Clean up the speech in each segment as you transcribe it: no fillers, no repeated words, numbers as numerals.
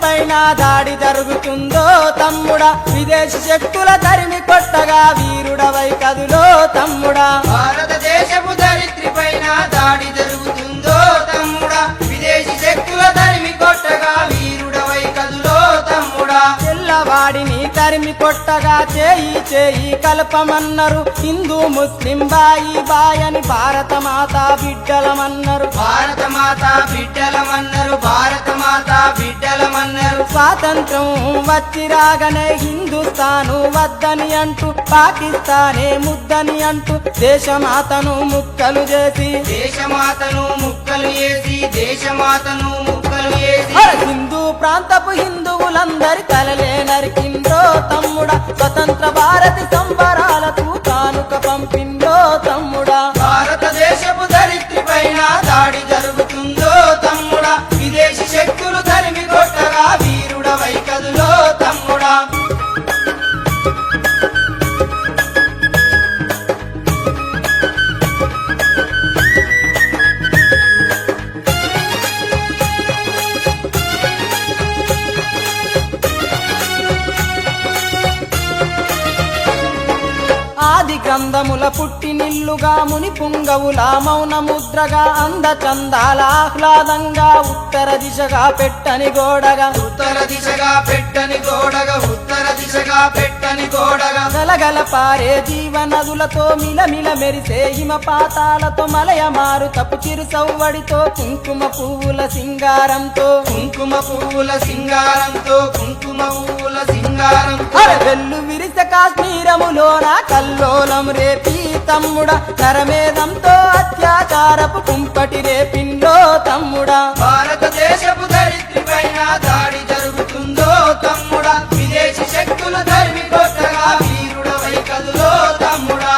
పైన దాడి జరుగుతుందో తమ్ముడా విదేశీ శక్తుల తరిమి కొట్టగా వీరుడవై కదులో తమ్ముడా భారతదేశపు ధరిత్రి పైన దాడి జరుగుతుందో తమ్ముడా విదేశీ శక్తుల తరిమి కొట్టగా వీరుడవై కదులో తమ్ముడా తెల్లవాడిని తరిమి కొట్టగా చేయి చేయి కలపమన్నారు హిందూ ముస్లిం బాయి బాయని భారత మాత బిడ్డలమన్నారు భారత మాత బిడ్డలమన్నారు భారత మాత బిడ్డలమన్నారు స్వాతంత్రం వచ్చి రాగానే హిందుస్థాను వద్దని అంటూ పాకిస్తానే ముద్దని అంటూ దేశమాతను ముక్కలు చేసి దేశమాతను ముక్కలు చేసి దేశమాతను ముక్కలు చేసి హిందూ ప్రాంతపు హిందువులందరి తలలే నరికిందో తమ్ముడా స్వతంత్ర భారతి సంబరాలకు కానుక పంపిందో తమ్ముడా భారతదేశపు ధరిత్రి పైన దాడి జరుగుతుందో తమ్ముడా విదేశీ శక్తులు తరిమి కొట్టగా వీరుడవై కదులో తమ్ముడా ఆది గ్రంథముల పుట్టినిల్లుగా ముని పుంగవుల మౌన ముద్రగా అందచందాల ఆహ్లాదంగా ఉత్తర దిశగా పెట్టని గోడగా ఉత్తర దిశగా పెట్టని గోడగా ఉత్తర దిశగా పెట్టని గోడగా గలగల పారే జీవనదులతో మిలమిల మెరిసే హిమపాతాలతో మలయ మారుతపు చిరు సవ్వడితో కుంకుమ పువ్వుల సింగారంతో కుంకుమ పువ్వుల సింగారంతో కుంకుమ పువ్వుల సింగారంతో వెల్లు విరిస కాశ్మీరములోన కల్లోలం రేపి తమ్ముడా నరమేధంతో అత్యాచారపు కుంపటి రేపిందో తమ్ముడా భారతదేశపు ధరిత్రి పైన దాడి జరుగుతుందో తమ్ముడా విదేశీ శక్తుల తరిమి కొట్టగా వీరుడవై కదులో తమ్ముడా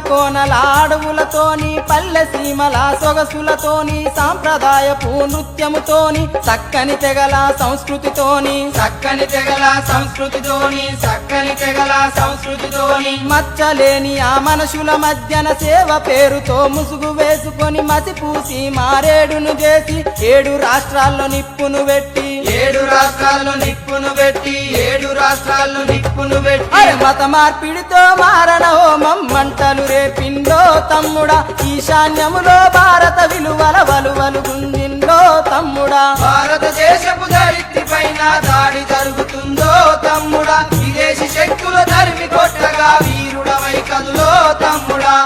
కోనల అడవులతోని పల్లె సీమల సొగసులతోని సాంప్రదాయపు నృత్యముతోని చక్కని తెగల సంస్కృతితోని చక్కని తెగల సంస్కృతితోని చక్కని తెగల సంస్కృతితోని మచ్చలేని ఆ మనుషుల మధ్యన సేవ పేరుతో ముసుగు వేసుకొని మసిపూసి మారేడును చేసి 7 రాష్ట్రాల్లో నిప్పును పెట్టి 7 రాష్ట్రాల్లో నిప్పును పెట్టి 7 రాష్ట్రాల్లో నిప్పును పెట్టి మత మార్పిడితో మారణ హోమం మంటలు రేపిందో తమ్ముడా ఈశాన్యములో భారత విలువల వలువలు గుంజిందో తమ్ముడా భారతదేశపు ధరిత్రి పైన దాడి జరుగుతుందో తమ్ముడా విదేశీ శక్తుల తరిమి కొట్టగా వీరుడవై కదులో తమ్ముడా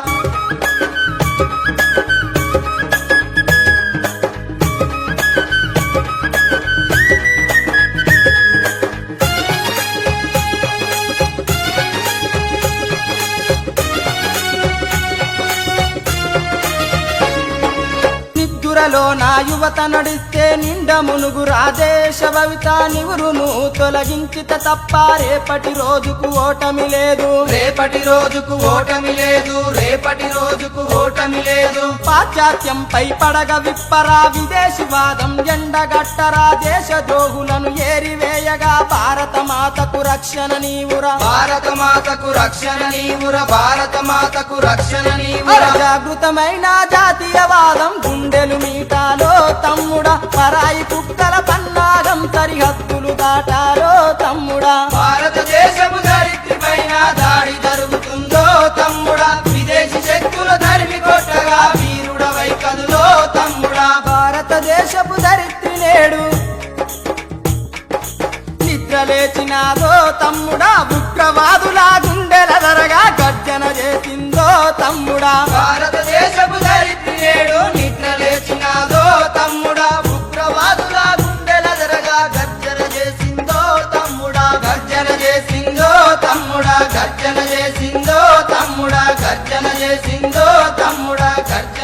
నిద్దురలో నా యువత నడిస్తే నిండ మునుగు రాదేశ భవిత నివురును తొలగించిత తప్ప రేపటి రోజుకు ఓటమి లేదు రేపటి రోజుకు ఓటమి లేదు రేపటి రోజుకు ఓటమి లేదు పాశ్చాత్యంపై పడగ విప్పరా విదేశీవాదం ఎండగట్టరా దేశ ద్రోహులను ఏరివేయగా భారత మాతకు రక్షణ నీవురా భారత మాతకు రక్షణ నీవురా భారత మాతకు రక్షణ నీవురా జాగృతమైన జాతీయవాదం గుండెలు మీటాలో తమ్ముడా పరాయి కుక్కల పన్నాగం సరిహద్దులు దాటాలో తమ్ముడా భారతదేశపు ధరిత్రి పైన దాడి జరుగుతుందో తమ్ముడా విదేశీ శక్తుల తరిమి కొట్టగా వీరుడవై కదులో తమ్ముడా భారతదేశపు ధరిత్రి నేడు నిద్రలేచినాదో తమ్ముడా ఉగ్రవాదుల గుండెల ధరగా గర్జన చేసిందో తమ్ముడా భారతదేశపు ధరిత్రి నేడు నిద్ర లేచినాదో తమ్ముడా